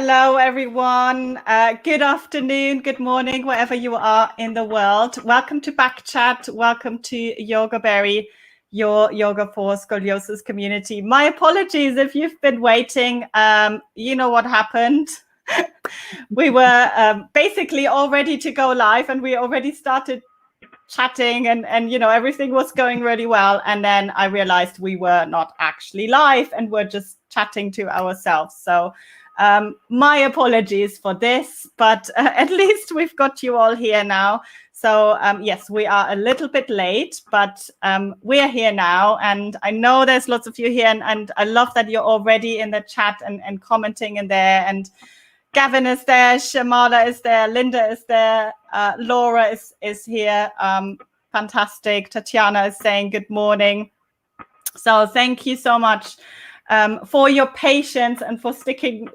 Hello, everyone. Good afternoon, good morning, wherever you are in the world. Welcome to Back Chat. Welcome to Yoga Berry, your Yoga for Scoliosis community. My apologies if you've been waiting. You know what happened. We were basically all ready to go live, and we already started chatting, and you know, everything was going really well. And then I realized we were not actually live and we're just chatting to ourselves. So my apologies for this, but at least we've got you all here now. So yes, we are a little bit late, but we are here now. And I know there's lots of you here, and I love that you're already in the chat and commenting in there. And Gavin is there, Shamala is there, Linda is there, Laura is here. Fantastic. Tatiana is saying good morning. So thank you so much for your patience and for sticking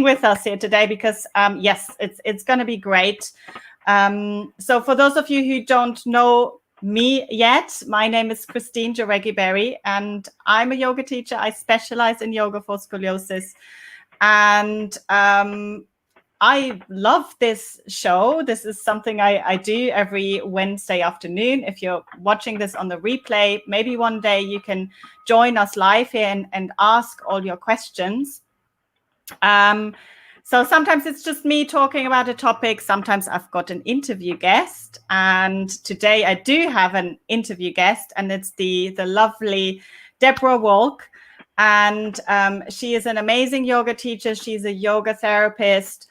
with us here today, because yes, it's going to be great. So for those of you who don't know me yet, my name is Christine Jareggi-Berry, and I'm a yoga teacher. I specialize in yoga for scoliosis. And I love this show. This is something I do every Wednesday afternoon. If you're watching this on the replay, maybe one day you can join us live here and ask all your questions. So sometimes it's just me talking about a topic. Sometimes I've got an interview guest. And today I do have an interview guest, and it's the lovely Deborah Wolk. And she is an amazing yoga teacher. She's a yoga therapist.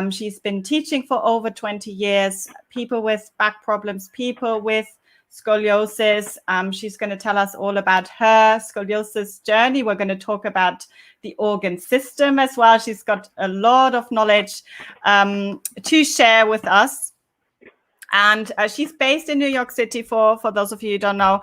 She's been teaching for over 20 years, people with back problems, people with scoliosis. She's going to tell us all about her scoliosis journey. We're going to talk about the organ system as well. She's got a lot of knowledge to share with us. And she's based in New York City, for those of you who don't know.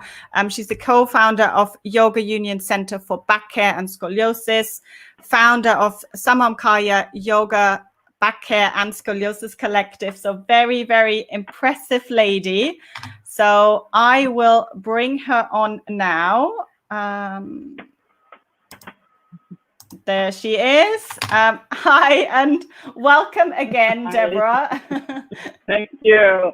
She's the co-founder of Yoga Union Center for Back Care and Scoliosis, founder of Samamkaya Yoga Back Care and Scoliosis Collective. So very, very impressive lady. So I will bring her on now. There she is. Hi, and welcome again, Deborah. Thank you.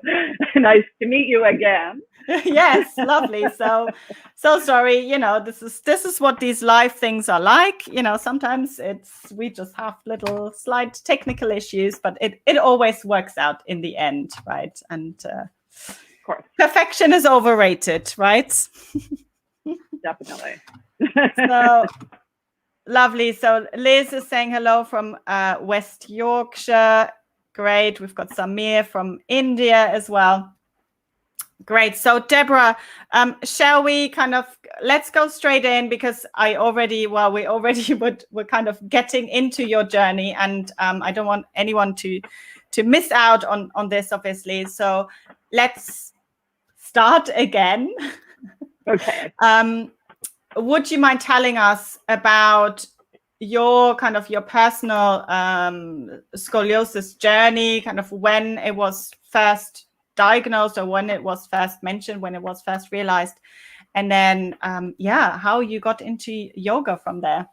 Nice to meet you again. Yes, lovely. So sorry, you know, this is what these live things are like. You know, sometimes we just have little slight technical issues, but it always works out in the end, right? And of course, perfection is overrated, right? Definitely. So lovely. So Liz is saying hello from West Yorkshire. Great. We've got Samir from India as well. Great. So Deborah, shall we let's go straight in, because we're kind of getting into your journey, and I don't want anyone to miss out on this, obviously. So let's start again. Okay. Would you mind telling us about your personal scoliosis journey, kind of when it was first diagnosed, or when it was first mentioned, when it was first realized, and then how you got into yoga from there?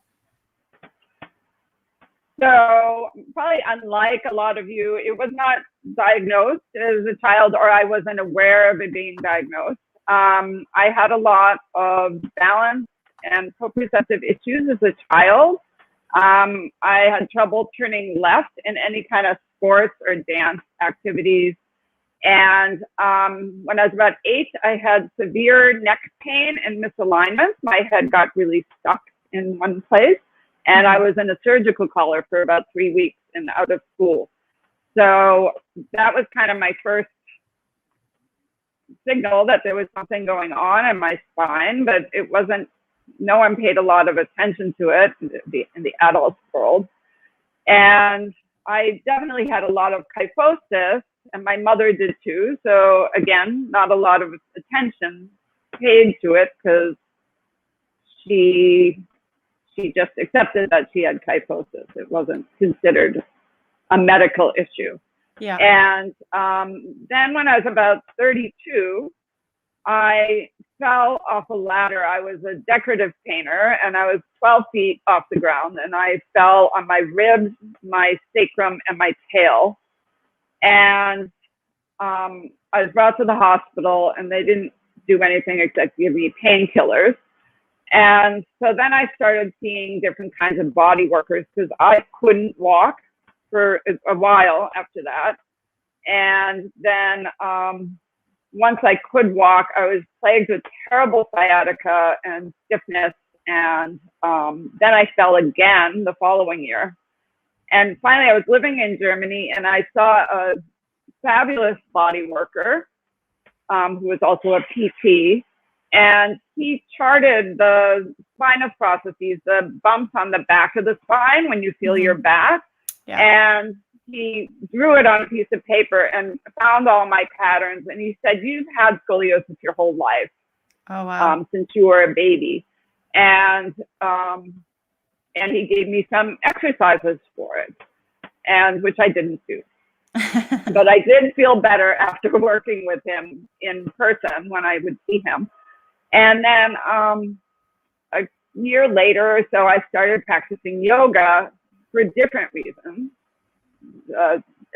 So probably unlike a lot of you, it was not diagnosed as a child, or I wasn't aware of it being diagnosed. I had a lot of balance and proprioceptive issues as a child. I had trouble turning left in any kind of sports or dance activities. And when I was about 8, I had severe neck pain and misalignments. My head got really stuck in one place. And I was in a surgical collar for about 3 weeks and out of school. So that was kind of my first signal that there was something going on in my spine, but it wasn't, no one paid a lot of attention to it in the adult world. And I definitely had a lot of kyphosis, and my mother did too. So again, not a lot of attention paid to it, because she just accepted that she had kyphosis. It wasn't considered a medical issue. Yeah. And then when I was about 32, I fell off a ladder. I was a decorative painter, and I was 12 feet off the ground, and I fell on my ribs, my sacrum, and my tail. And I was brought to the hospital, and they didn't do anything except give me painkillers. And so then I started seeing different kinds of body workers because I couldn't walk for a while after that. And then once I could walk, I was plagued with terrible sciatica and stiffness. And then I fell again the following year. And finally, I was living in Germany, and I saw a fabulous body worker who was also a PT. And he charted the spinal processes, the bumps on the back of the spine when you feel your back. Yeah. And he drew it on a piece of paper and found all my patterns. And he said, you've had scoliosis your whole life. Oh, wow. Since you were a baby. And he gave me some exercises for it, and which I didn't do. But I did feel better after working with him in person when I would see him. And then a year later or so, I started practicing yoga for different reasons,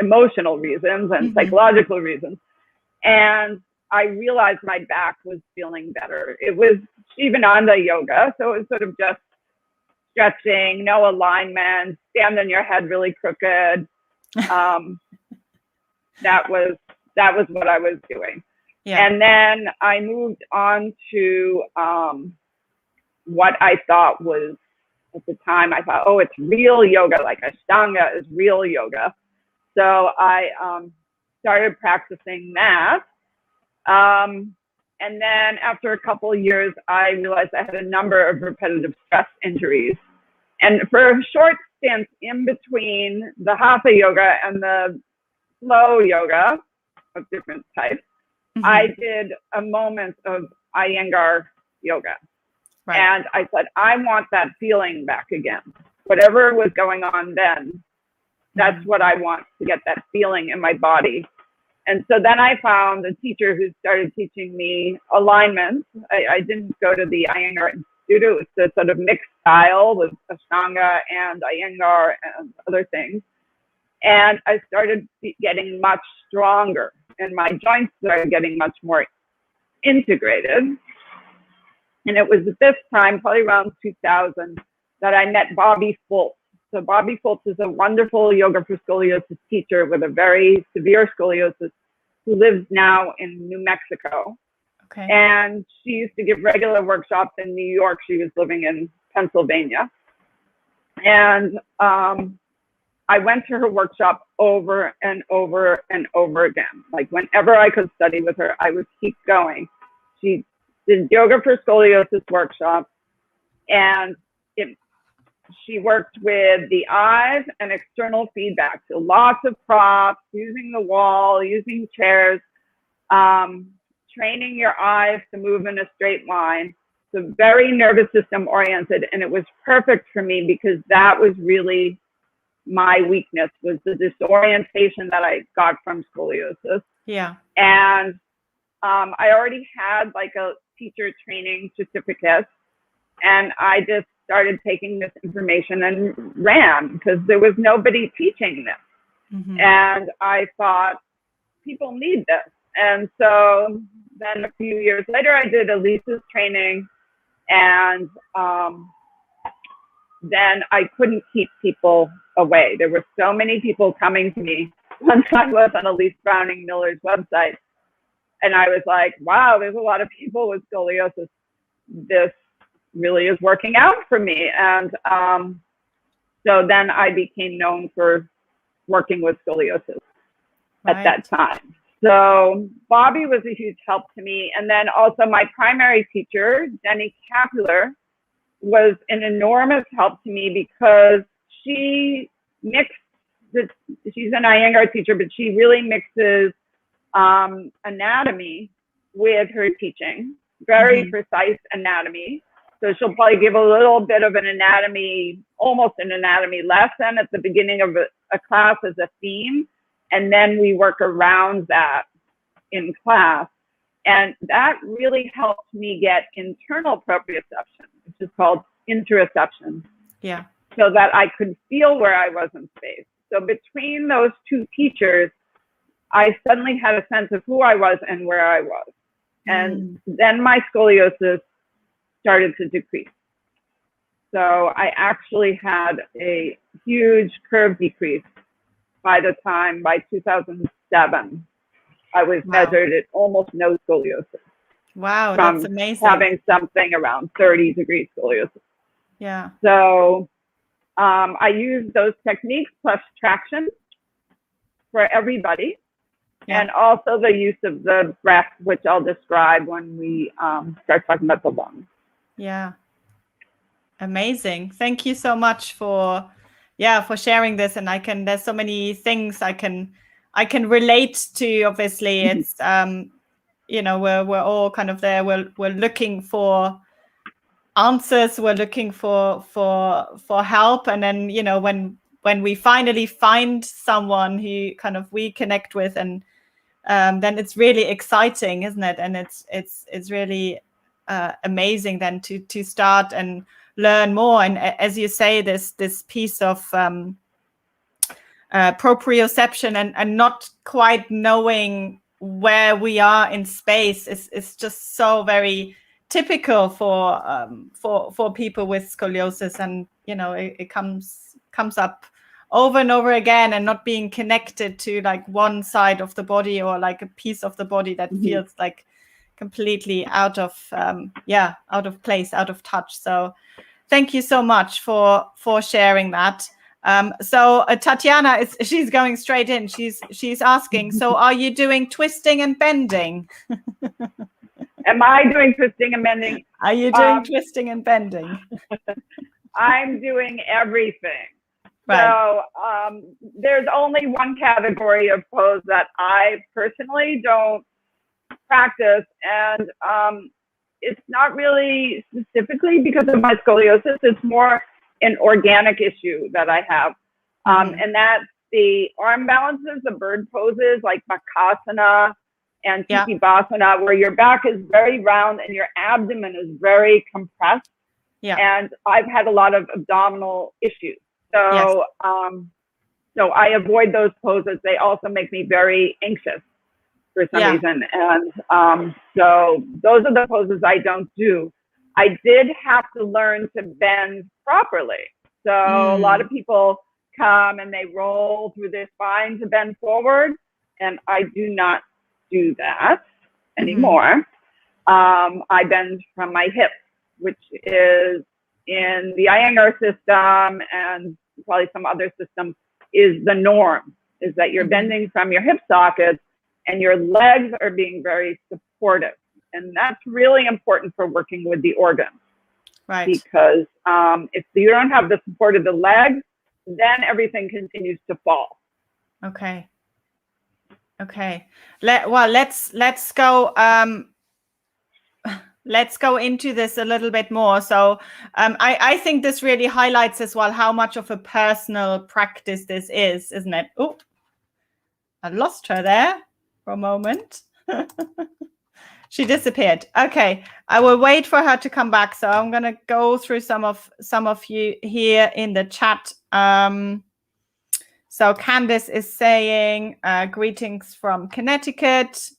emotional reasons and psychological reasons. And I realized my back was feeling better. It was Shivananda yoga, so it was sort of just stretching, no alignment, stand on your head really crooked. That was what I was doing. Yeah. And then I moved on to what I thought was, at the time, I thought, oh, it's real yoga, like Ashtanga is real yoga. So I started practicing that. And then after a couple of years, I realized I had a number of repetitive stress injuries. And for a short stint in between the Hatha yoga and the flow yoga of different types, I did a moment of Iyengar yoga. Right. And I said, I want that feeling back again. Whatever was going on then, that's what I want, to get that feeling in my body. And so then I found a teacher who started teaching me alignment. I didn't go to the Iyengar Institute. It was a sort of mixed style with Ashtanga and Iyengar and other things. And I started getting much stronger, and my joints started getting much more integrated. And it was at this time, probably around 2000, that I met Bobby Fultz. So Bobby Fultz is a wonderful yoga for scoliosis teacher with a very severe scoliosis who lives now in New Mexico. Okay. And she used to give regular workshops in New York. She was living in Pennsylvania. And I went to her workshop over and over and over again. Like whenever I could study with her, I would keep going. She did yoga for scoliosis workshops, and she worked with the eyes and external feedback. So lots of props, using the wall, using chairs, training your eyes to move in a straight line. So very nervous system oriented. And it was perfect for me because that was really my weakness, was the disorientation that I got from scoliosis. Yeah. And I already had like a teacher training certificate, and I just started taking this information and ran because there was nobody teaching this. And I thought, people need this. And so then a few years later, I did Elise's training, and then I couldn't keep people away. There were so many people coming to me. Once I was on Elise Browning Miller's website, and I was like, wow, there's a lot of people with scoliosis. This really is working out for me. And so then I became known for working with scoliosis at that time. So Bobby was a huge help to me. And then also my primary teacher, Jenny Capular, was an enormous help to me because she mixed, she's an Iyengar teacher, but she really mixes anatomy with her teaching, very precise anatomy. So she'll probably give a little bit of an anatomy, almost an anatomy lesson at the beginning of a class as a theme. And then we work around that in class. And that really helped me get internal proprioception, which is called interoception. Yeah. So that I could feel where I was in space. So between those two teachers, I suddenly had a sense of who I was and where I was. And then my scoliosis started to decrease. So I actually had a huge curve decrease by 2007. I was measured at almost no scoliosis. Wow, that's amazing. Having something around 30 degree scoliosis. Yeah. So I use those techniques plus traction for everybody. Yeah. And also the use of the breath, which I'll describe when we start talking about the lungs. Yeah. Amazing. Thank you so much for sharing this. And there's so many things I can relate to. Obviously, it's we're all kind of there. We're looking for answers. We're looking for help. And then when we finally find someone who kind of we connect with, and then it's really exciting, isn't it? And it's really amazing then to start and learn more. And as you say, this piece of proprioception and not quite knowing where we are in space is just so very typical for people with scoliosis. And it comes up over and over again, and not being connected to like one side of the body or like a piece of the body that feels like completely out of place, out of touch. So thank you so much for sharing that. So Tatiana she's going straight in. She's asking, so are you doing twisting and bending? Am I doing twisting and bending? Are you doing twisting and bending? I'm doing everything. Right. So there's only one category of pose that I personally don't practice, and it's not really specifically because of my scoliosis. It's more an organic issue that I have, and that's the arm balances, the bird poses like Bakasana and Tikibasana, where your back is very round and your abdomen is very compressed. Yeah. And I've had a lot of abdominal issues. So, so I avoid those poses. They also make me very anxious for some reason. And so those are the poses I don't do. I did have to learn to bend properly. So a lot of people come and they roll through their spine to bend forward. And I do not do that anymore. I bend from my hips, which is in the Iyengar system and probably some other systems is the norm, is that you're bending from your hip sockets and your legs are being very supportive. And that's really important for working with the organs. Right. Because if you don't have the support of the legs, then everything continues to fall. Okay. Okay. Let's go. Let's go into this a little bit more. So I think this really highlights as well how much of a personal practice this is, isn't it? Oh, I lost her there for a moment. She disappeared. Okay, I will wait for her to come back. So I'm going to go through some of you here in the chat. So Candice is saying, greetings from Connecticut.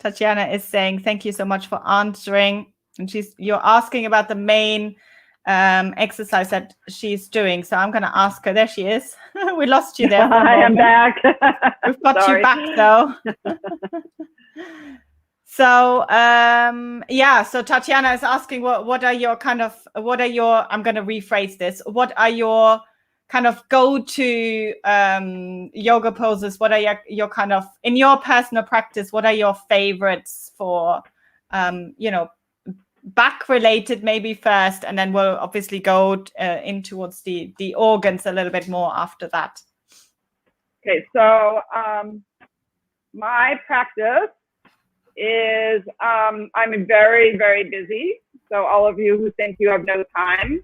Tatiana is saying, thank you so much for answering. And you're asking about the main exercise that she's doing. So I'm going to ask her. There she is. We lost you there. I am back. We've got you back though. So so Tatiana is asking what are your I'm going to rephrase this. What are your kind of go-to yoga poses? What are your kind of, in your personal practice, what are your favorites for, back related maybe first, and then we'll obviously go in towards the organs a little bit more after that. Okay, so my practice is I'm very, very busy. So all of you who think you have no time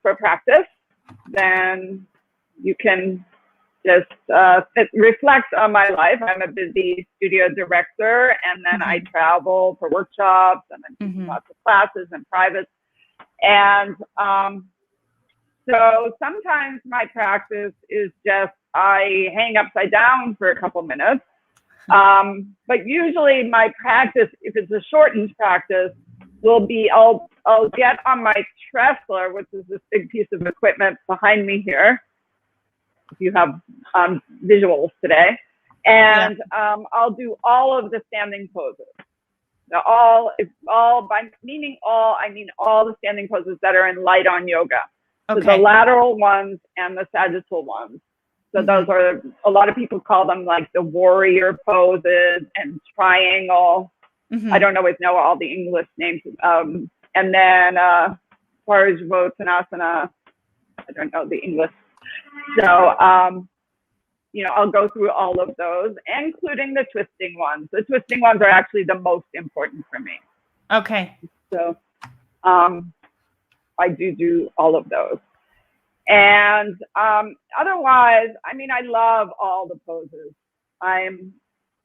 for practice, then you can just it reflects on my life. I'm a busy studio director, and then I travel for workshops, and I'm teaching lots of classes and privates. And so sometimes my practice is just I hang upside down for a couple minutes. But usually my practice, if it's a shortened practice, will be I'll get on my Tressler, which is this big piece of equipment behind me here, if you have visuals today, and I'll do all of the standing poses. Now, by meaning all, I mean all the standing poses that are in light on yoga. So the lateral ones and the sagittal ones. So those are, a lot of people call them like the warrior poses and triangle. I don't always know all the English names. And then Parsvottanasana, I don't know the English. So, you know, I'll go through all of those, including the twisting ones. The twisting ones are actually the most important for me. Okay. So I do all of those. And otherwise, I mean, I love all the poses. I'm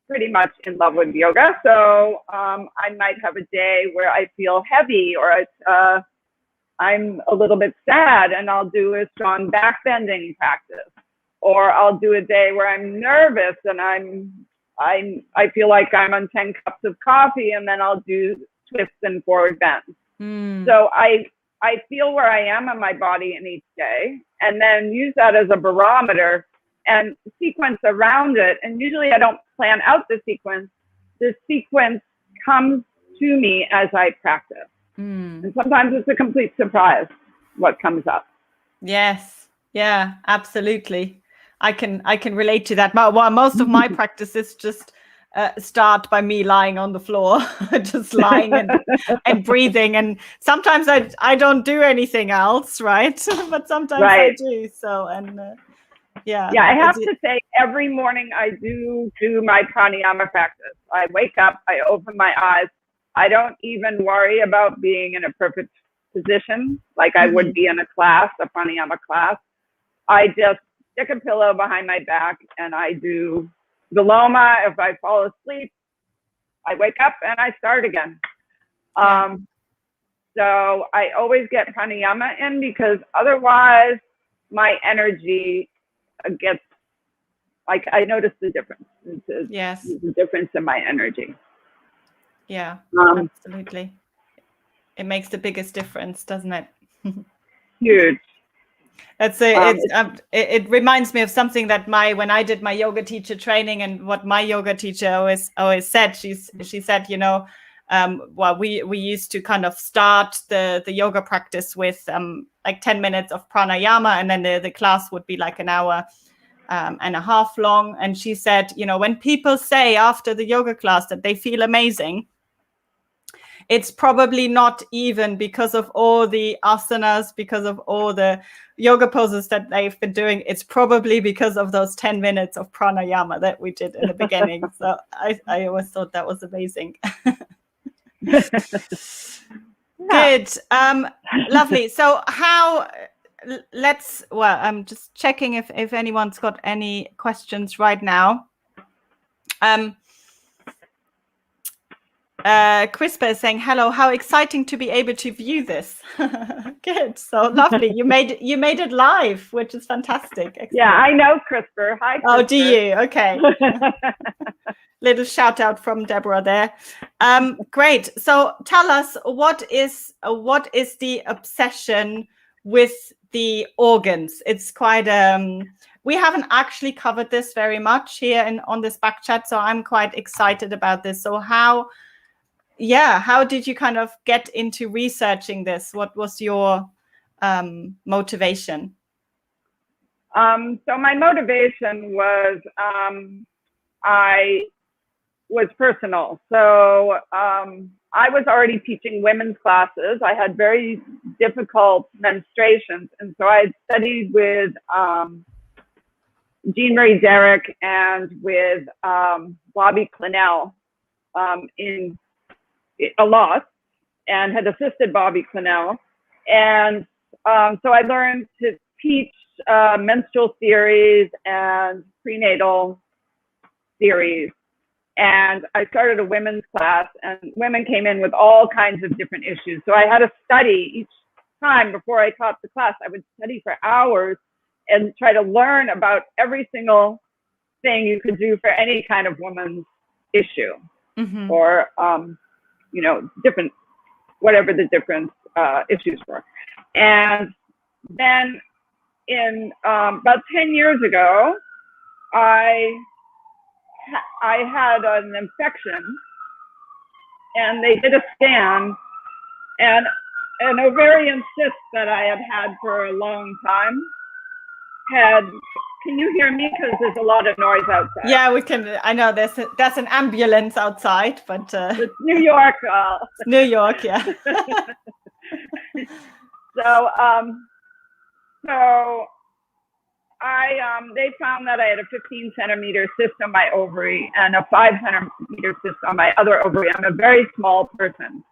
pretty much in love with yoga. So I might have a day where I feel heavy, or I'm a little bit sad, and I'll do a strong back bending practice. Or I'll do a day where I'm nervous and I feel like I'm on 10 cups of coffee, and then I'll do twists and forward bends. So I feel where I am in my body in each day, and then use that as a barometer and sequence around it. And usually I don't plan out the sequence. The sequence comes to me as I practice. And sometimes it's a complete surprise what comes up. Yes. Yeah, absolutely. I can relate to that. Well, most of my practices just start by me lying on the floor, just lying and breathing. And sometimes I don't do anything else, right? But sometimes I do. So, and yeah. I have to say, every morning I do my pranayama practice. I wake up, I open my eyes. I don't even worry about being in a perfect position like I would be in a class, a pranayama class. I just stick a pillow behind my back and I do Viloma. If I fall asleep, I wake up and I start again. So I always get pranayama in, because otherwise my energy gets, like, I notice the difference. There's a difference in my energy. Yeah, absolutely. It makes the biggest difference, doesn't it? Huge. It reminds me of something that when I did my yoga teacher training, and what my yoga teacher always said. She said, you know, well, we used to kind of start the yoga practice with like 10 minutes of pranayama, and then the class would be like an hour and a half long. And she said, you know, when people say after the yoga class that they feel amazing, it's probably not even because of all the asanas, because of all the yoga poses that they've been doing. It's probably because of those 10 minutes of pranayama that we did in the beginning. So I always thought that was amazing. Good. Lovely. So I'm just checking if anyone's got any questions right now. Crispa is saying, hello, how exciting to be able to view this. Good. So lovely. You made it live, which is fantastic. Excellent. Yeah, I know Crispa. Hi, Crispa. Oh, do you? Okay. Little shout out from Deborah there. Great. So tell us, what is the obsession with the organs? It's quite we haven't actually covered this very much here on this back chat, so I'm quite excited about this. So how did you kind of get into researching this? What was your motivation? So my motivation was I was personal. So I was already teaching women's classes. I had very difficult menstruations, and so I studied with Jean Marie Derrick and with Bobby Clennell in a lot, and had assisted Bobby Clennell. And so I learned to teach menstrual theories and prenatal theories. And I started a women's class, and women came in with all kinds of different issues. So I had to study each time before I taught the class. I would study for hours and try to learn about every single thing you could do for any kind of woman's issue, or, you know, different, whatever the different issues were. And then in about 10 years ago, I had an infection, and they did a scan, and an ovarian cyst that I had had for a long time had, can you hear me? Because there's a lot of noise outside. Yeah, we can. I know there's an ambulance outside, but it's New York. It's New York, yeah. So they found that I had a 15 centimeter cyst on my ovary and a 5 centimeter cyst on my other ovary. I'm a very small person,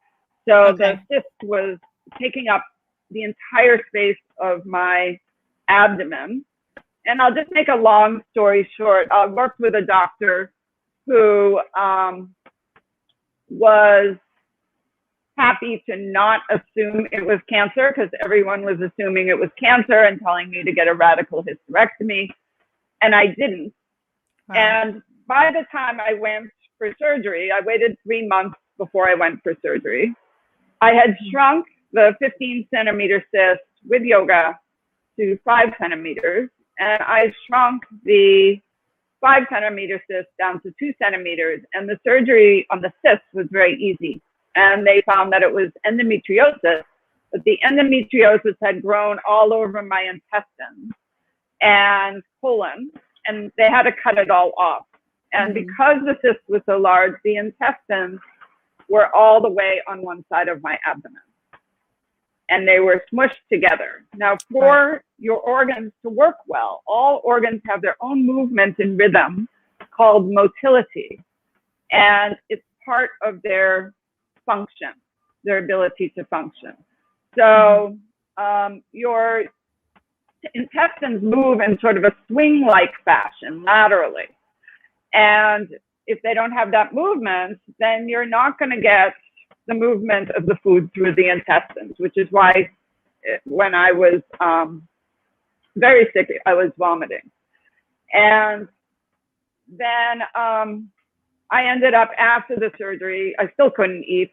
so the cyst was taking up the entire space of my abdomen. And I'll just make a long story short. I worked with a doctor who was happy to not assume it was cancer, because everyone was assuming it was cancer and telling me to get a radical hysterectomy, and I didn't. Wow. And by the time I went for surgery, I waited 3 months before I went for surgery. I had shrunk the 15 centimeter cyst with yoga to 5 centimeters, and I shrunk the 5 centimeter cyst down to 2 centimeters, and the surgery on the cyst was very easy. And they found that it was endometriosis, but the endometriosis had grown all over my intestines and colon, and they had to cut it all off. And because the cyst was so large, the intestines were all the way on one side of my abdomen, and they were smushed together. Now, for your organs to work well, all organs have their own movement and rhythm called motility, and it's part of their function, their ability to function. So your intestines move in sort of a swing-like fashion laterally. And if they don't have that movement, then you're not going to get the movement of the food through the intestines, which is why when I was very sick, I was vomiting. And then I ended up, after the surgery, I still couldn't eat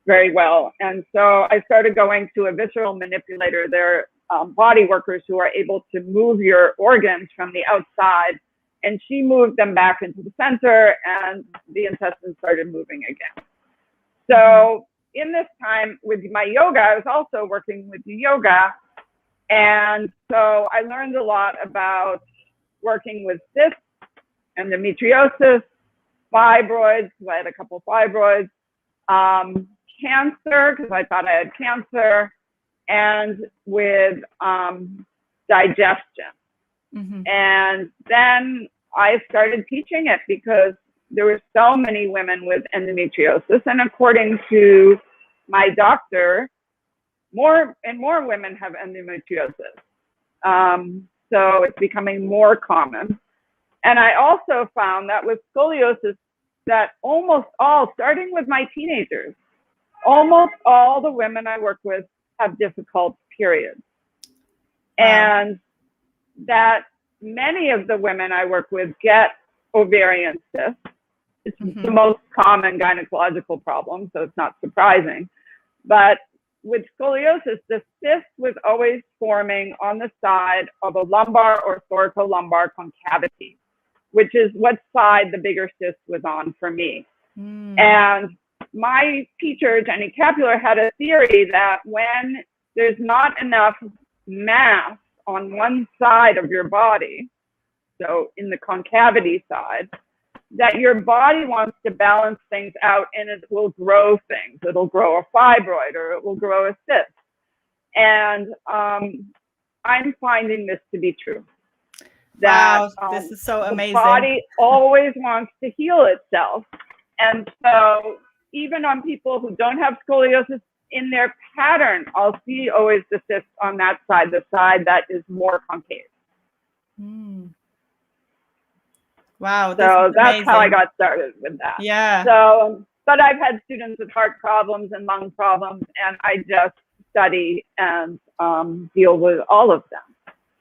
very well. And so I started going to a visceral manipulator. They're body workers who are able to move your organs from the outside. And she moved them back into the center, and the intestines started moving again. So in this time with my yoga, I was also working with yoga. And so I learned a lot about working with cysts, endometriosis, fibroids, I had a couple fibroids, cancer, because I thought I had cancer, and with digestion. And then I started teaching it because there were so many women with endometriosis, and according to my doctor, more and more women have endometriosis. So it's becoming more common. And I also found that with scoliosis, that almost all, starting with my teenagers, almost all the women I work with have difficult periods. And that many of the women I work with get ovarian cysts. It's the most common gynecological problem, so it's not surprising. But with scoliosis, the cyst was always forming on the side of a lumbar or thoracolumbar concavity, which is what side the bigger cyst was on for me. And my teacher, Jenny Capular, had a theory that when there's not enough mass on one side of your body, so in the concavity side, that your body wants to balance things out, and it will grow things. It'll grow a fibroid, or it will grow a cyst. And I'm finding this to be true. That, wow, this is so amazing. The body always wants to heal itself. And so even on people who don't have scoliosis, in their pattern, I'll see always the cyst on that side, the side that is more concave. Mm. Wow, this So is that's how I amazing. got started with that. Yeah. So, but I've had students with heart problems and lung problems, and I just study and deal with all of them.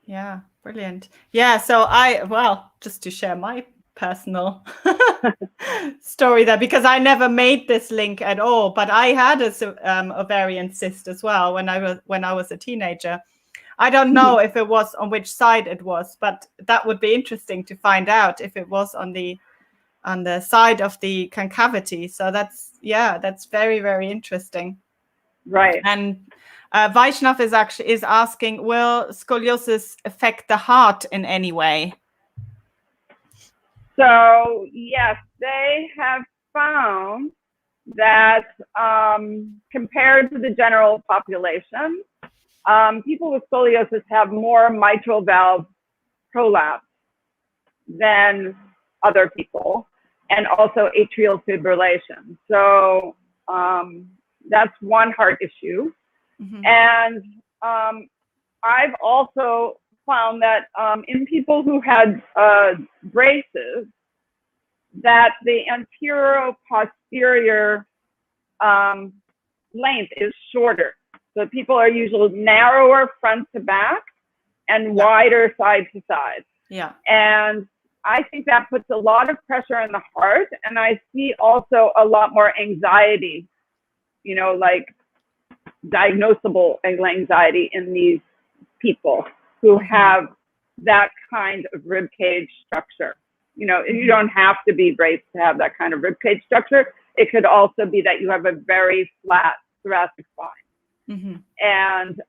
Yeah, brilliant. Yeah, so well, just to share my personal story there, because I never made this link at all, but I had a ovarian cyst as well when I was a teenager. I don't know if it was on which side it was, but that would be interesting to find out if it was on the side of the concavity. So that's very, very interesting. Right. And Vaishnav is asking, will scoliosis affect the heart in any way? So yes, they have found that compared to the general population, people with scoliosis have more mitral valve prolapse than other people, and also atrial fibrillation. So that's one heart issue. Mm-hmm. And I've also found that in people who had braces, that the anterior-posterior length is shorter. So people are usually narrower front to back and wider side to side. Yeah. And I think that puts a lot of pressure on the heart. And I see also a lot more anxiety, you know, like diagnosable anxiety in these people who have that kind of rib cage structure. You know, you don't have to be braced to have that kind of rib cage structure. It could also be that you have a very flat thoracic spine. Mm-hmm. And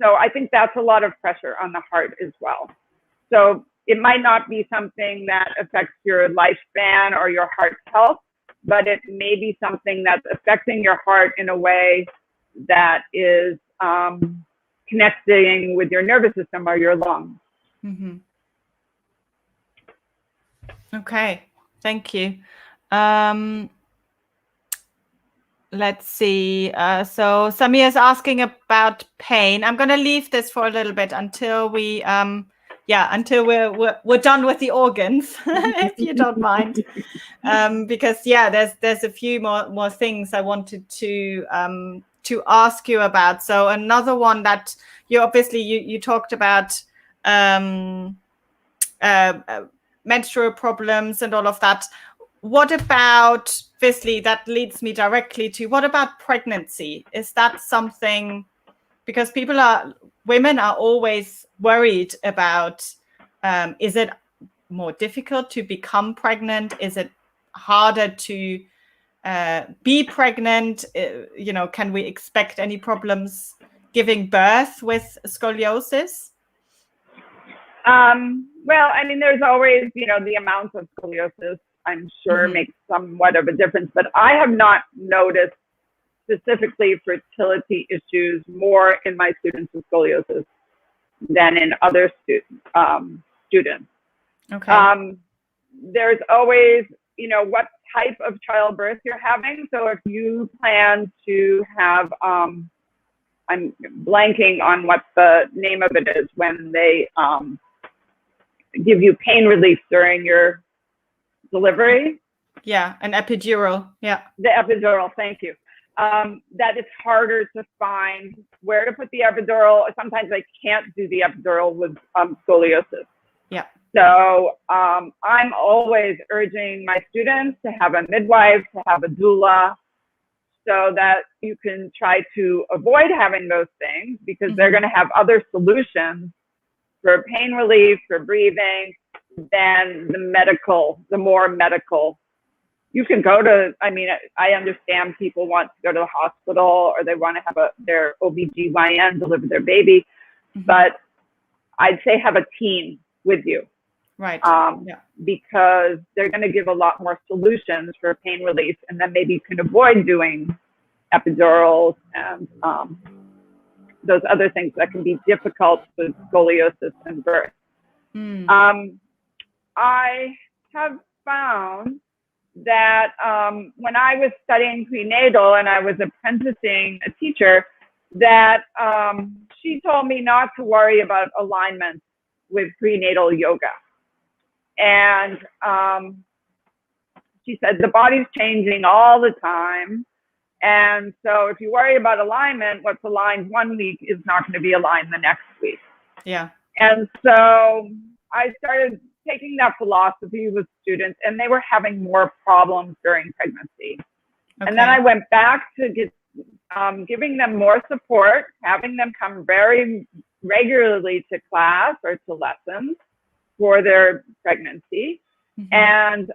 so I think that's a lot of pressure on the heart as well. So it might not be something that affects your lifespan or your heart health, but it may be something that's affecting your heart in a way that is connecting with your nervous system or your lungs. Mm-hmm. Okay, thank you. Let's see. So Samir is asking about pain. I'm going to leave this for a little bit until we, until we're done with the organs, if you don't mind, because there's a few more things I wanted to ask you about. So another one that you talked about menstrual problems and all of that. What about, obviously, that leads me directly to, what about pregnancy? Is that something, because women are always worried about, is it more difficult to become pregnant? Is it harder to be pregnant? Can we expect any problems giving birth with scoliosis? Well, I mean, there's always, the amount of scoliosis, I'm sure, makes somewhat of a difference, but I have not noticed specifically fertility issues more in my students with scoliosis than in other students. Okay. There's always, what type of childbirth you're having. So if you plan to have, I'm blanking on what the name of it is, when they give you pain relief during your delivery. Yeah, an epidural. Yeah. The epidural, thank you. That it's harder to find where to put the epidural. Sometimes I can't do the epidural with scoliosis. Yeah. So I'm always urging my students to have a midwife, to have a doula, so that you can try to avoid having those things, because they're going to have other solutions for pain relief, for breathing, than the more medical. You can go to, I understand people want to go to the hospital, or they want to have their OBGYN deliver their baby, but I'd say have a team with you. Right. Because they're going to give a lot more solutions for pain relief, and then maybe you can avoid doing epidurals and those other things that can be difficult with scoliosis and birth. I have found that when I was studying prenatal and I was apprenticing a teacher, that she told me not to worry about alignment with prenatal yoga. And she said, the body's changing all the time. And so if you worry about alignment, what's aligned one week is not going to be aligned the next week. Yeah. And so I started taking that philosophy with students, and they were having more problems during pregnancy. Okay. And then I went back to giving them more support, having them come very regularly to class or to lessons for their pregnancy. Mm-hmm. And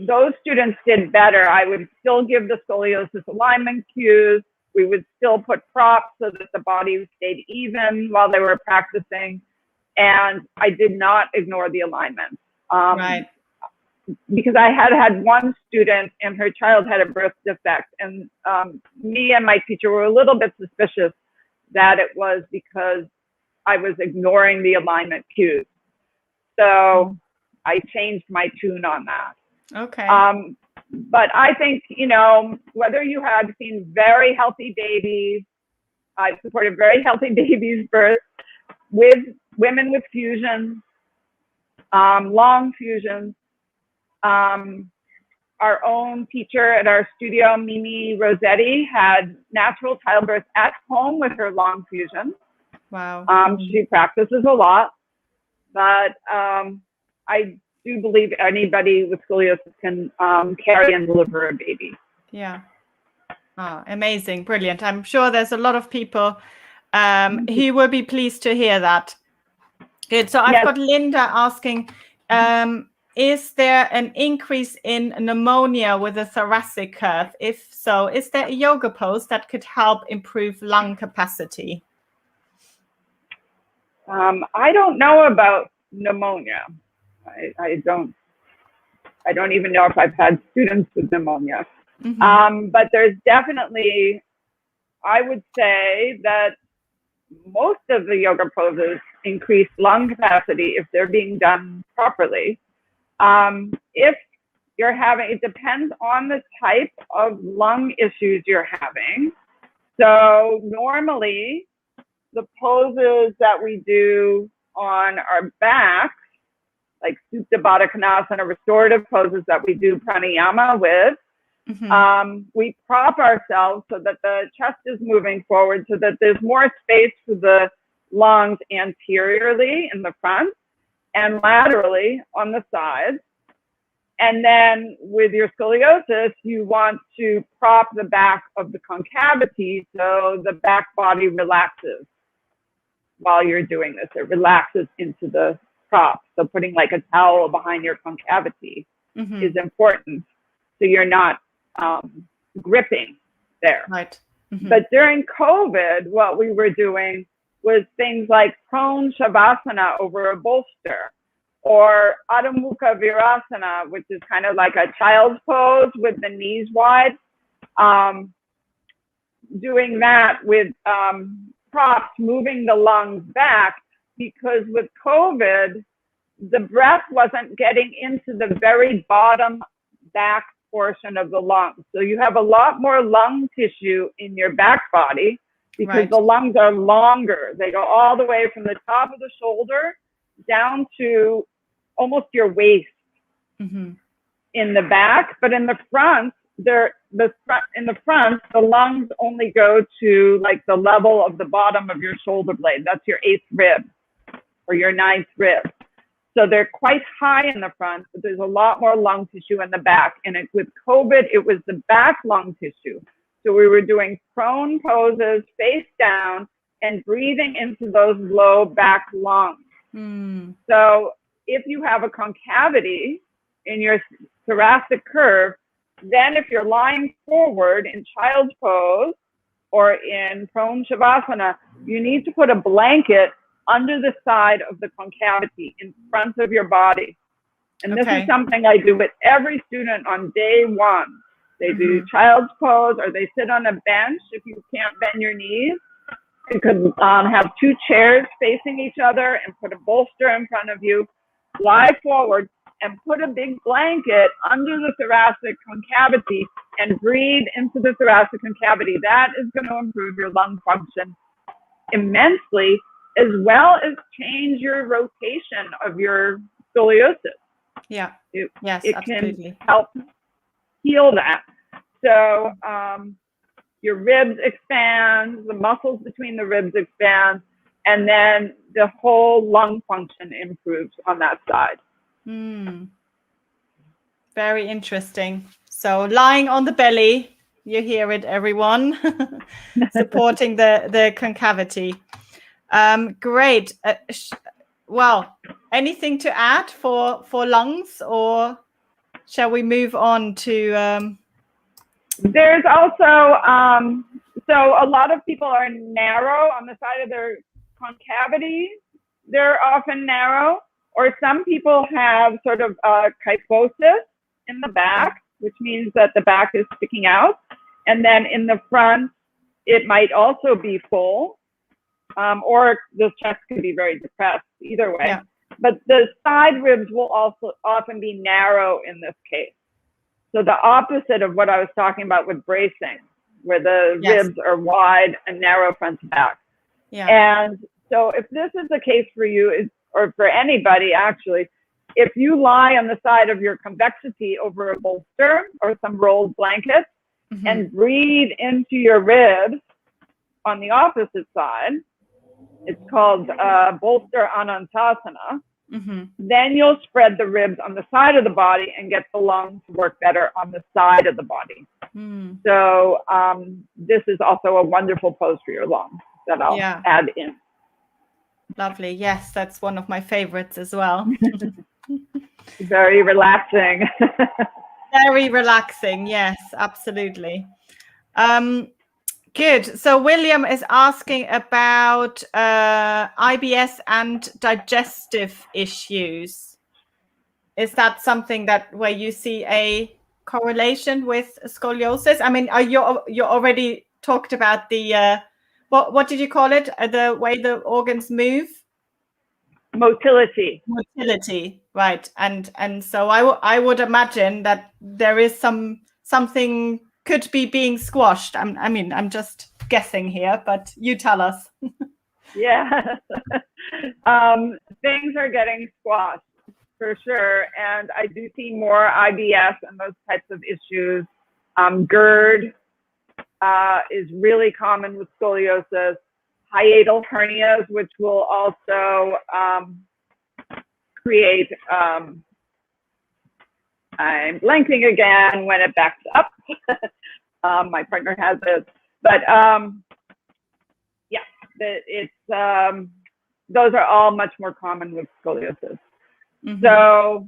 those students did better. I would still give the scoliosis alignment cues. We would still put props so that the body stayed even while they were practicing. And I did not ignore the alignment. Right. Because I had one student and her child had a birth defect. And me and my teacher were a little bit suspicious that it was because I was ignoring the alignment cues. So I changed my tune on that. Okay. But I think, you know, whether you had seen very healthy babies, I supported very healthy babies birth with women with fusions, long fusions. Our own teacher at our studio, Mimi Rossetti, had natural childbirth at home with her long fusion. Wow. She practices a lot, but I do believe anybody with scoliosis can carry and deliver a baby. Yeah. Oh, amazing. Brilliant. I'm sure there's a lot of people who will be pleased to hear that. Good. So I've got Linda asking, is there an increase in pneumonia with a thoracic curve? If so, is there a yoga pose that could help improve lung capacity? I don't know about pneumonia. I don't even know if I've had students with pneumonia. Mm-hmm. But there's definitely, I would say that most of the yoga poses increase lung capacity if they're being done properly. If you're having, it depends on the type of lung issues you're having. So normally the poses that we do on our back, like Supta Baddha Konasana, restorative poses that we do pranayama with, mm-hmm. We prop ourselves so that the chest is moving forward so that there's more space for the lungs anteriorly in the front and laterally on the sides. And then with your scoliosis, you want to prop the back of the concavity so the back body relaxes while you're doing this. It relaxes into the prop. So putting like a towel behind your concavity mm-hmm. is important so you're not gripping there. Right. Mm-hmm. But during COVID, what we were doing was things like prone shavasana over a bolster, or Adho Mukha Virasana, which is kind of like a child's pose with the knees wide. Doing that with props, moving the lungs back, because with COVID, the breath wasn't getting into the very bottom back portion of the lungs. So you have a lot more lung tissue in your back body because right. the lungs are longer. They go all the way from the top of the shoulder down to almost your waist mm-hmm. in the back. But in the front, the lungs only go to like the level of the bottom of your shoulder blade. That's your 8th rib or your 9th rib. So they're quite high in the front, but there's a lot more lung tissue in the back. And with COVID, it was the back lung tissue. So we were doing prone poses, face down, and breathing into those low back lungs. Mm. So if you have a concavity in your thoracic curve, then if you're lying forward in child's pose or in prone shavasana, you need to put a blanket under the side of the concavity in front of your body. And this is something I do with every student on day one. They do mm-hmm. child's pose, or they sit on a bench if you can't bend your knees. You could have 2 chairs facing each other and put a bolster in front of you, lie forward, and put a big blanket under the thoracic concavity and breathe into the thoracic concavity. That is going to improve your lung function immensely, as well as change your rotation of your scoliosis. Yeah. It, Yes, it absolutely. can help heal that. So your ribs expand, the muscles between the ribs expand, and then the whole lung function improves on that side. Very interesting. So lying on the belly, you hear it, everyone, supporting the concavity. Great. Well, anything to add for lungs, or shall we move on to? There's also, so a lot of people are narrow on the side of their concavity. They're often narrow, or some people have sort of kyphosis in the back, which means that the back is sticking out. And then in the front, it might also be full, or the chest could be very depressed, either way. Yeah. But the side ribs will also often be narrow in this case. So the opposite of what I was talking about with bracing, where the ribs are wide and narrow front to back. Yeah. And so if this is the case for you, or for anybody actually, if you lie on the side of your convexity over a bolster or some rolled blanket and breathe into your ribs on the opposite side, it's called bolster anantasana. Then you'll spread the ribs on the side of the body and get the lungs to work better on the side of the body. So this is also a wonderful pose for your lungs that I'll add in. Lovely. Yes, that's one of my favorites as well. Very relaxing. Very relaxing. Yes, absolutely. Good. So William is asking about IBS and digestive issues. Is that something where you see a correlation with scoliosis? I mean, you already talked about the what did you call it? The way the organs move? Motility. Motility, right? And so I would imagine that there is something could be being squashed. I mean, I'm just guessing here, but you tell us. Yeah, things are getting squashed for sure, and I do see more IBS and those types of issues. GERD is really common with scoliosis. Hiatal hernias, which will also create, I'm blanking again when it backs up. My partner has it, but yeah, it's those are all much more common with scoliosis. So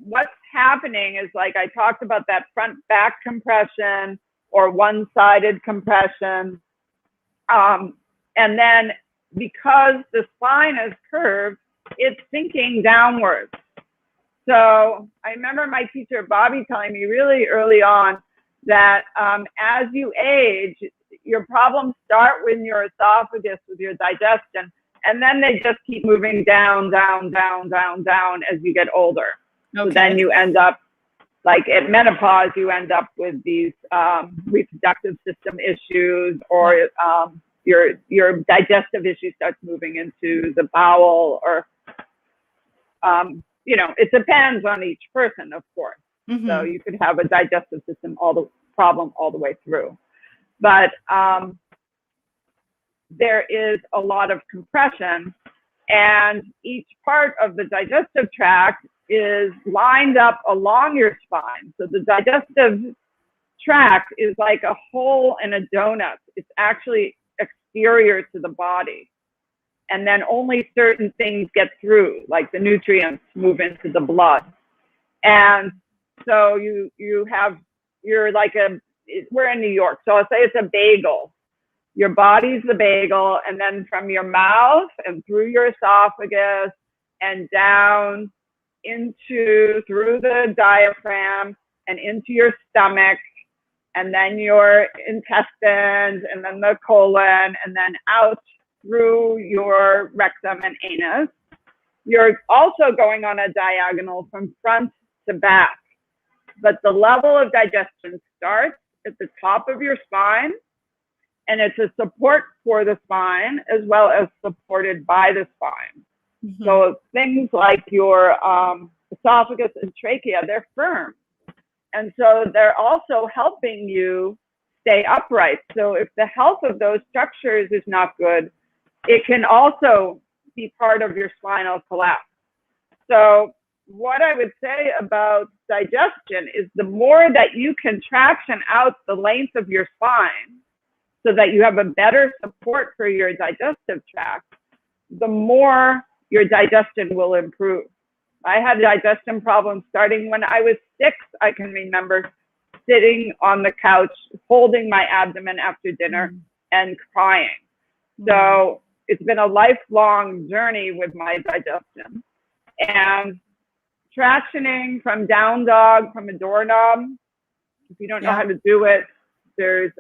what's happening is, like I talked about, that front back compression or one-sided compression. And then because the spine is curved, it's sinking downwards. So I remember my teacher, Bobby, telling me really early on that as you age, your problems start with your esophagus, with your digestion, and then they just keep moving down, down, down, down, down as you get older. Okay. So then you end up, like at menopause, you end up with these reproductive system issues, or your digestive issue starts moving into the bowel, or you know, it depends on each person, of course. So you could have a digestive system problem all the way through, but there is a lot of compression, and each part of the digestive tract is lined up along your spine. So the digestive tract is like a hole in a donut. It's actually exterior to the body, and then only certain things get through, like the nutrients move into the blood. And so you're like we're in New York, so I'll say it's a bagel. Your body's the bagel, and then from your mouth and through your esophagus and down through the diaphragm and into your stomach, and then your intestines, and then the colon, and then out through your rectum and anus. You're also going on a diagonal from front to back, but the level of digestion starts at the top of your spine and it's a support for the spine as well as supported by the spine. Mm-hmm. So things like your esophagus and trachea, they're firm. And so they're also helping you stay upright. So if the health of those structures is not good, it can also be part of your spinal collapse. So what I would say about digestion is the more that you can traction out the length of your spine so that you have a better support for your digestive tract, the more your digestion will improve. I had digestion problems starting when I was 6. I can remember sitting on the couch, holding my abdomen after dinner and crying. So it's been a lifelong journey with my digestion. And tractioning from down dog, from a doorknob, if you don't know how to do it, there's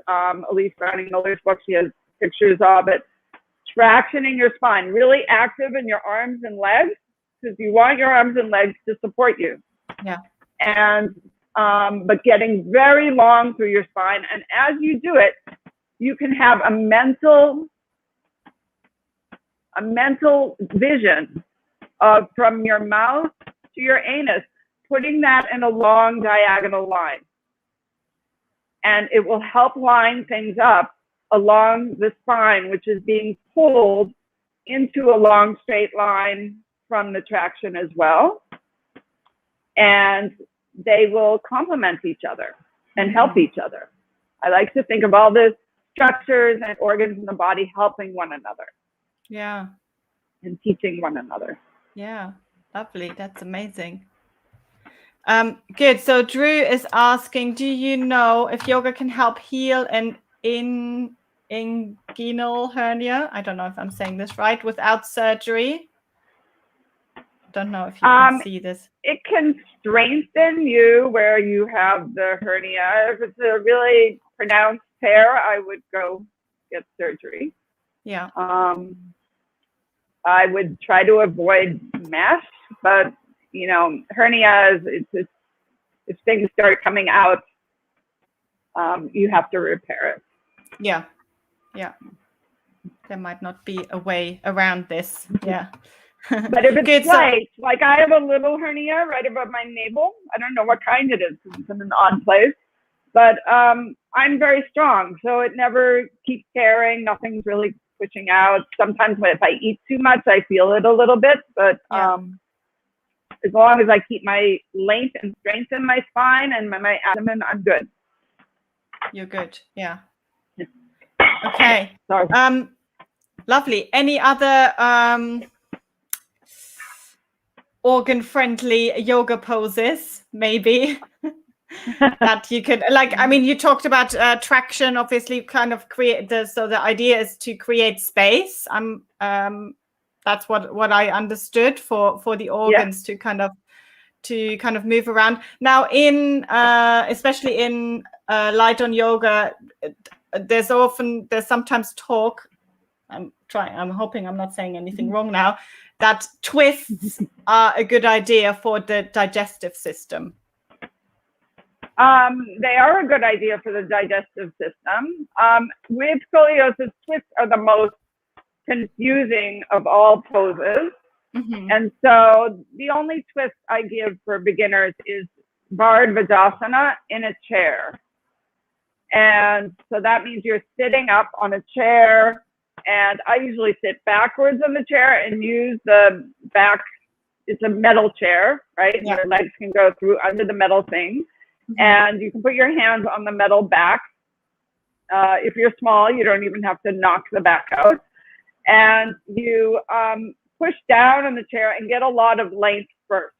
Elise Browning-Miller's book, she has pictures of it. Tractioning your spine, really active in your arms and legs, because you want your arms and legs to support you. Yeah. And but getting very long through your spine. And as you do it, you can have a mental vision of from your mouth to your anus, putting that in a long diagonal line. And it will help line things up along the spine, which is being pulled into a long straight line from the traction as well. And they will complement each other and help each other. I like to think of all the structures and organs in the body helping one another. Yeah. And teaching one another. Yeah, lovely. That's amazing. Good. So Drew is asking, do you know if yoga can help heal an inguinal hernia? I don't know if I'm saying this right, without surgery. Don't know if you can see this. It can strengthen you where you have the hernia. If it's a really pronounced tear, I would go get surgery. Yeah. I would try to avoid mesh, but you know, hernias, if things start coming out, you have to repair it. Yeah. Yeah. There might not be a way around this. Yeah. But if it's slight, like I have a little hernia right above my navel. I don't know what kind it is. It's in an odd place. But I'm very strong, so it never keeps tearing. Nothing's really pushing out. Sometimes if I eat too much, I feel it a little bit. But as long as I keep my length and strength in my spine and my abdomen, I'm good. You're good. Yeah. Okay. Sorry. Lovely. Any other organ-friendly yoga poses, maybe, that you could, like, I mean, you talked about traction, obviously, kind of create the, so the idea is to create space. That's what I understood for the organs to kind of move around. Now, in especially in light on yoga, there's sometimes talk. I'm hoping I'm not saying anything wrong now, that twists are a good idea for the digestive system. They are a good idea for the digestive system. With scoliosis, twists are the most confusing of all poses. And so the only twist I give for beginners is Vajrasana in a chair. And so that means you're sitting up on a chair, and I usually sit backwards in the chair and use the back. It's a metal chair, right? Yeah. Your legs can go through under the metal thing. And you can put your hands on the metal back. If you're small, you don't even have to knock the back out. And you push down on the chair and get a lot of length first.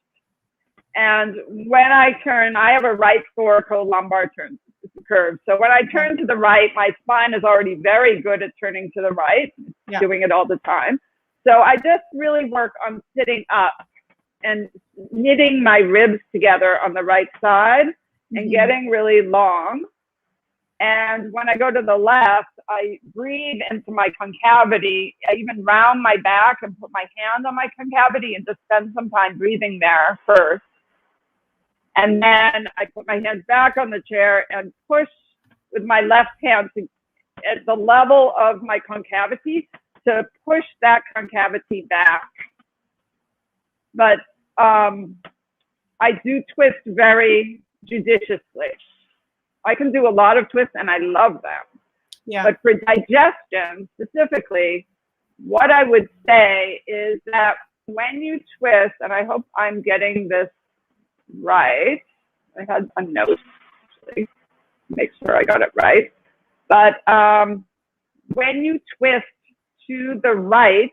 And when I turn, I have a right thoracolumbar turn. It's a curve. So when I turn to the right, my spine is already very good at turning to the right, doing it all the time. So I just really work on sitting up and knitting my ribs together on the right side and getting really long. And when I go to the left, I breathe into my concavity. I even round my back and put my hand on my concavity and just spend some time breathing there first. And then I put my hands back on the chair and push with my left hand to at the level of my concavity to push that concavity back. But I do twist very judiciously. I can do a lot of twists and I love them. Yeah. But for digestion specifically, what I would say is that when you twist, and I hope I'm getting this right. I had a note, actually, make sure I got it right. But when you twist to the right,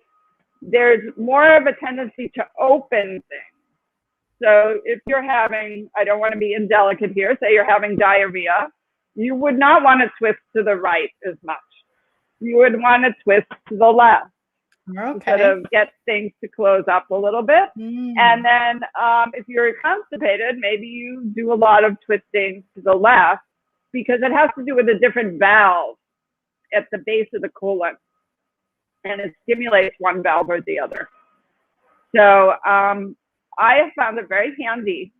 there's more of a tendency to open things. So if you're having, I don't want to be indelicate here, say you're having diarrhea, you would not want to twist to the right as much. You would want to twist to the left. Okay. To sort of get things to close up a little bit. And then if you're constipated, maybe you do a lot of twisting to the left because it has to do with a different valve at the base of the colon. And it stimulates one valve or the other. So I have found it very handy.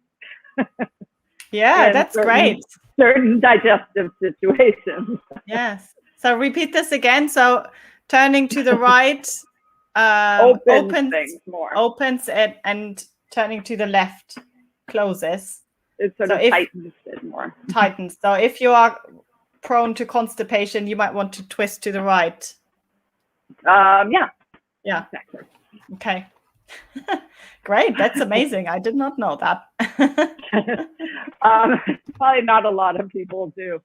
Yeah, that's great. Certain digestive situations. Yes. So repeat this again. So turning to the right opens things more. Opens it, and turning to the left closes. It sort of tightens it more. Tightens. So if you are prone to constipation, you might want to twist to the right. Yeah. Yeah. Exactly. Okay. Great. That's amazing. I did not know that. Probably not a lot of people do.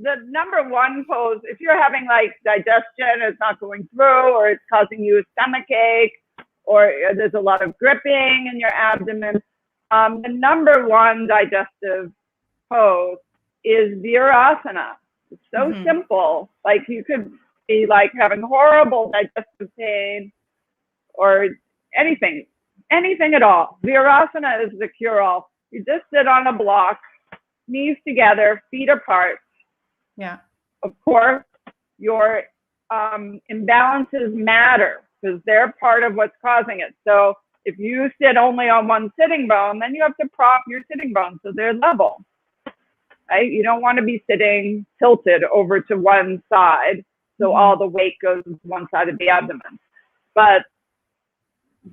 The number one pose, if you're having like digestion, it's not going through, or it's causing you a stomach ache, or there's a lot of gripping in your abdomen, the number one digestive pose is Virasana. It's so simple. Like you could be like having horrible digestive pain or anything at all. Virasana is the cure-all. You just sit on a block, knees together, feet apart. Yeah. Of course, your imbalances matter because they're part of what's causing it. So if you sit only on one sitting bone, then you have to prop your sitting bones so they're level. Right? You don't want to be sitting tilted over to one side, so all the weight goes to one side of the abdomen. But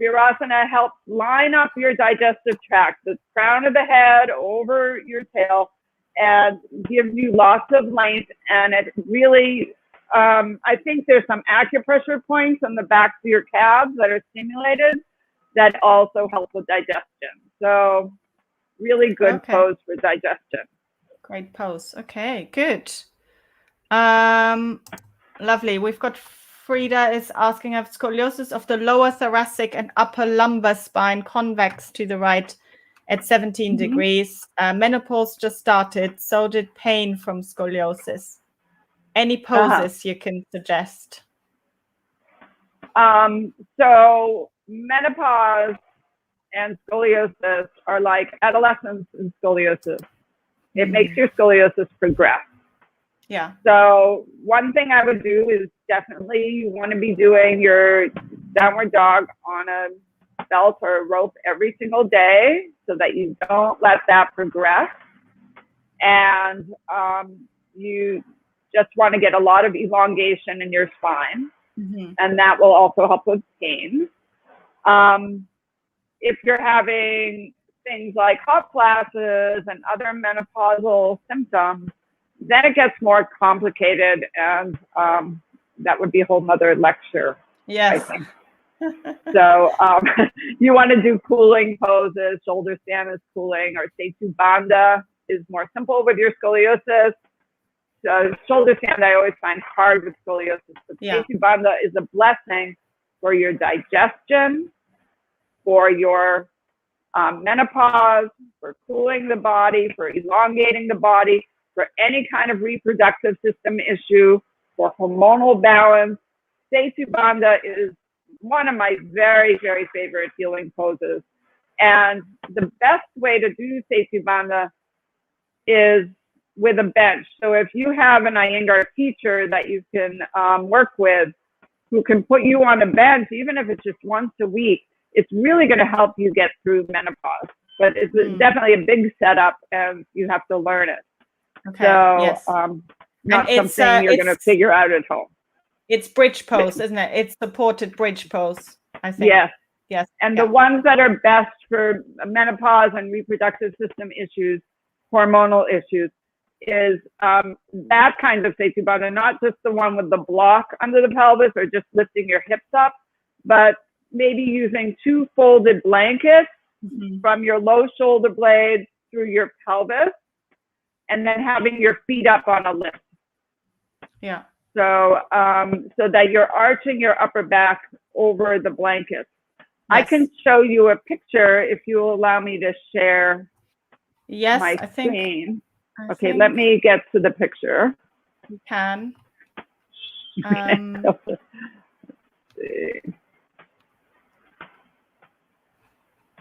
Virasana helps line up your digestive tract, the crown of the head over your tail, and gives you lots of length. And it really, I think there's some acupressure points on the backs of your calves that are stimulated that also help with digestion. So really good pose for digestion. Great pose. Okay, good. Lovely. We've got Frida is asking, I have scoliosis of the lower thoracic and upper lumbar spine, convex to the right at 17 degrees. Menopause just started, so did pain from scoliosis. Any poses you can suggest? So menopause and scoliosis are like adolescence and scoliosis. It makes your scoliosis progress. Yeah. So one thing I would do is definitely you want to be doing your downward dog on a belt or a rope every single day so that you don't let that progress. And you just want to get a lot of elongation in your spine. And that will also help with pain. If you're having things like hot flashes and other menopausal symptoms, then it gets more complicated, and that would be a whole nother lecture. Yes. I think. So you want to do cooling poses. Shoulder stand is cooling, or Setu Bandha is more simple with your scoliosis. Shoulder stand I always find hard with scoliosis, but Setu Bandha is a blessing for your digestion, for your menopause, for cooling the body, for elongating the body, for any kind of reproductive system issue, for hormonal balance. Setu Bandha is one of my very, very favorite healing poses. And the best way to do Setu Bandha is with a bench. So if you have an Iyengar teacher that you can work with, who can put you on a bench, even if it's just once a week, it's really going to help you get through menopause. But it's definitely a big setup, and you have to learn it. Okay. So yes. not And it's, something you're going to figure out at home. It's bridge pose, isn't it? It's supported bridge pose, I think. Yes. Yes. And the ones that are best for menopause and reproductive system issues, hormonal issues, is that kind of safety button, not just the one with the block under the pelvis or just lifting your hips up, but maybe using 2 folded blankets from your low shoulder blades through your pelvis, and then having your feet up on a lift. Yeah. So, so that you're arching your upper back over the blanket. Yes. I can show you a picture if you will allow me to share my screen. Okay, let me get to the picture. You can. Let's see.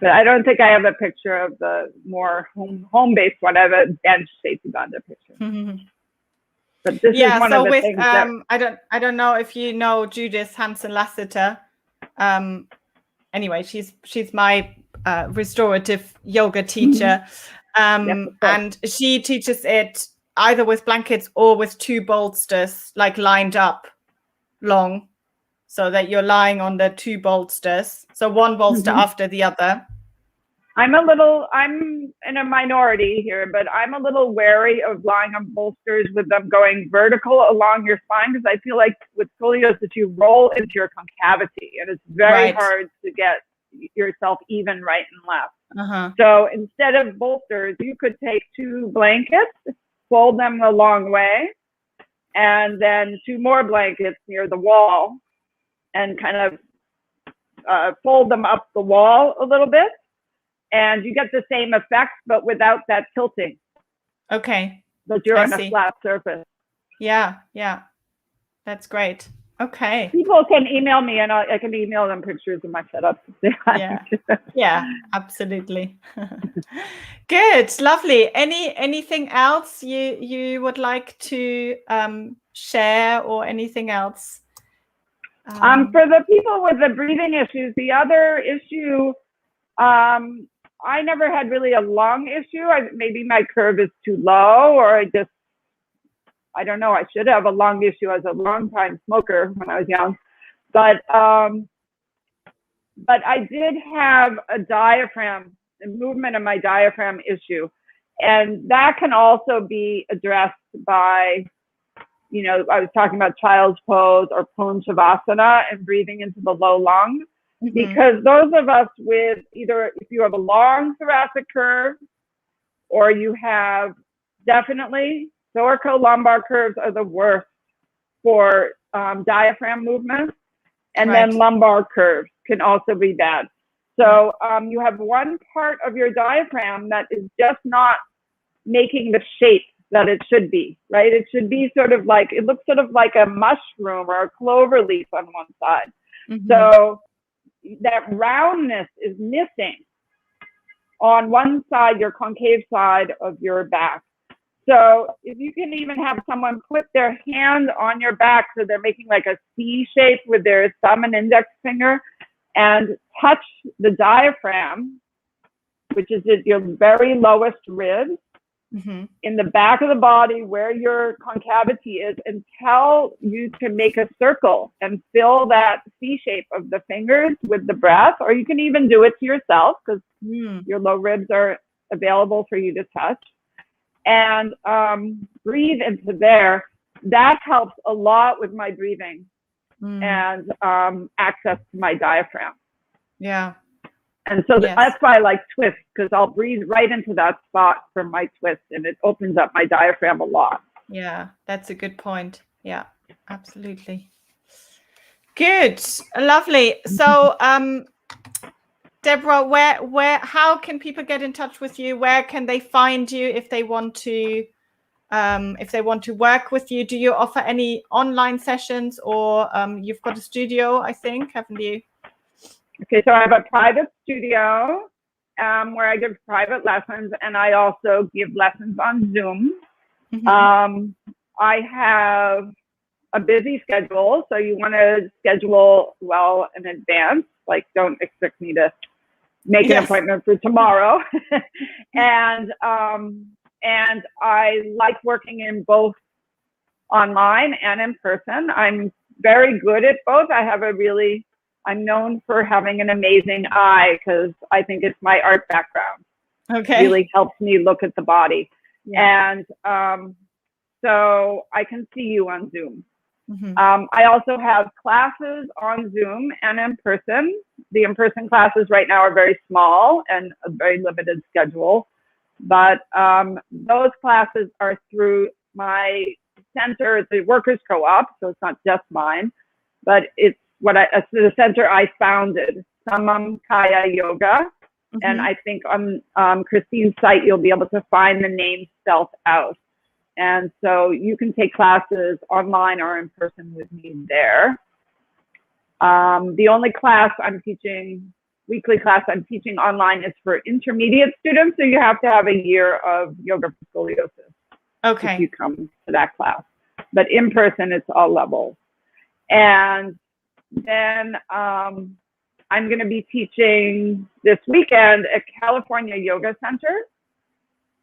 But I don't think I have a picture of the more home-based one. I have a bench safety bundle picture. But this is one of the things that I don't know if you know Judith Hansen-Lasseter. Anyway, she's my restorative yoga teacher. And she teaches it either with blankets or with 2 bolsters, like lined up long, so that you're lying on the 2 bolsters. So 1 bolster after the other. I'm in a minority here, but I'm a little wary of lying on bolsters with them going vertical along your spine, because I feel like with scoliosis, you roll into your concavity, and it's very hard to get yourself even right and left. So instead of bolsters, you could take 2 blankets, fold them the long way, and then 2 more blankets near the wall, and kind of fold them up the wall a little bit. And you get the same effect, but without that tilting. Okay. But you're on a flat surface. Yeah, yeah. That's great. Okay. People can email me, and I can email them pictures of my setup. Yeah, absolutely. Good, lovely. Anything else you would like to share, or anything else? For the people with the breathing issues, the other issue, I never had really a lung issue. Maybe my curve is too low, or I don't know. I should have a lung issue as a long-time smoker when I was young. But I did have a diaphragm, a movement of my diaphragm issue. And that can also be addressed by, I was talking about child's pose or prone shavasana and breathing into the low lungs. Because those of us with either, if you have a long thoracic curve, or you have definitely thoracolumbar curves are the worst for diaphragm movements, and then lumbar curves can also be bad. So you have one part of your diaphragm that is just not making the shape that it should be, right? It should be sort of like, it looks sort of like a mushroom or a clover leaf on one side. So that roundness is missing on one side, your concave side of your back. So if you can even have someone put their hand on your back, so they're making like a C shape with their thumb and index finger, and touch the diaphragm, which is at your very lowest rib, in the back of the body where your concavity is, until you can make a circle and fill that C shape of the fingers with the breath, or you can even do it to yourself, because your low ribs are available for you to touch, and breathe into there. That helps a lot with my breathing and access to my diaphragm. Yeah. And so that's why I like twist, because I'll breathe right into that spot from my twist, and it opens up my diaphragm a lot. Yeah, that's a good point. Yeah, absolutely. Good, lovely. So, Deborah, how can people get in touch with you? Where can they find you if they want to work with you? Do you offer any online sessions, or you've got a studio, I think, haven't you? Okay, so I have a private studio where I give private lessons, and I also give lessons on Zoom. I have a busy schedule, so you want to schedule well in advance. Like, don't expect me to make an appointment for tomorrow. And I like working in both online and in person. I'm very good at both. I'm known for having an amazing eye because I think it's my art background. Okay. Really helps me look at the body. Yeah. And so I can see you on Zoom. Mm-hmm. I also have classes on Zoom and in person. The in-person classes right now are very small and a very limited schedule. But those classes are through my center. It's a workers' co-op, so it's not just mine, but it's the center I founded, C-IAYT. Mm-hmm. And I think on Christine's site, you'll be able to find the name spelled out. And so you can take classes online or in person with me there. The only class I'm teaching, weekly class I'm teaching online is for intermediate students. So you have to have a year of yoga for scoliosis. Okay. If you come to that class. But in person, it's all levels. And then I'm going to be teaching this weekend at California Yoga Center.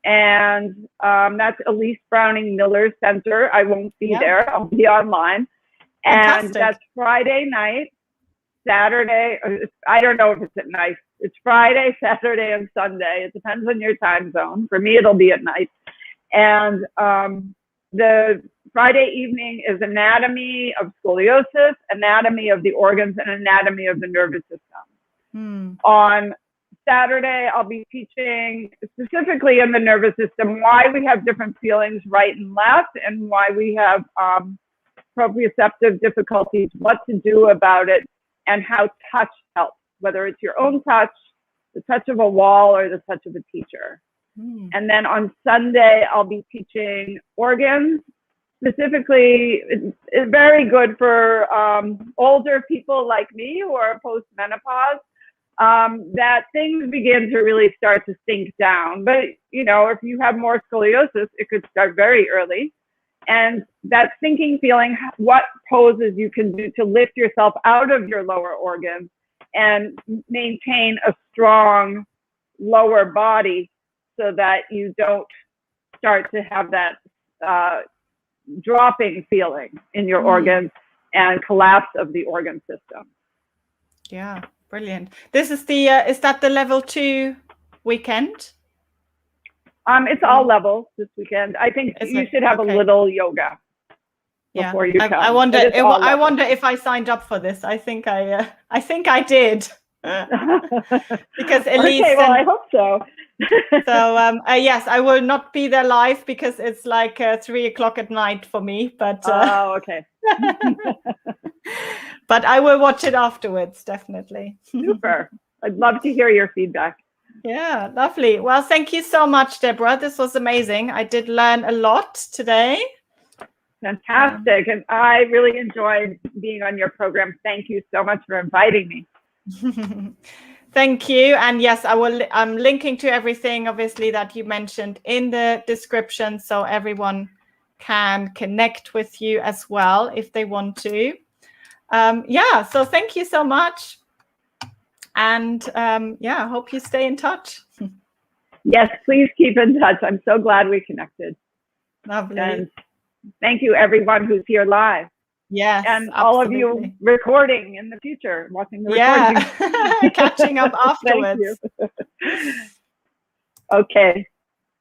And that's Elise Browning Miller Center. I won't be there. I'll be online. Fantastic. And that's Friday night, Saturday. I don't know if it's at night. It's Friday, Saturday, and Sunday. It depends on your time zone. For me, it'll be at night. And the Friday evening is anatomy of scoliosis, anatomy of the organs, and anatomy of the nervous system. On Saturday, I'll be teaching specifically in the nervous system why we have different feelings right and left and why we have proprioceptive difficulties, what to do about it, and how touch helps, whether it's your own touch, the touch of a wall, or the touch of a teacher. And then on Sunday, I'll be teaching organs. Specifically, it's very good for older people like me who are post-menopause, that things begin to really start to sink down. But, you know, if you have more scoliosis, it could start very early. And that sinking feeling, what poses you can do to lift yourself out of your lower organs and maintain a strong lower body so that you don't start to have that dropping feeling in your organs and collapse of the organ system. Yeah, brilliant. This is is that the level 2 weekend? It's all levels this weekend. I think you should have a little yoga before you come. I wonder if I signed up for this. I think I did. Because Elise. Okay, well, I hope so. So yes, I will not be there live because it's like 3 o'clock at night for me. But okay. But I will watch it afterwards, definitely. Super. I'd love to hear your feedback. Yeah, lovely. Well, thank you so much, Deborah. This was amazing. I did learn a lot today. Fantastic. And I really enjoyed being on your program. Thank you so much for inviting me. Thank you. And yes, I'm linking to everything, obviously, that you mentioned in the description, so everyone can connect with you as well if they want to. Yeah, so thank you so much. And yeah, I hope you stay in touch. Yes, please keep in touch. I'm so glad we connected. Lovely. And thank you, everyone who's here live. Yes, and absolutely. all of you recording in the future, watching the recording. Catching up afterwards. Thank you. Okay.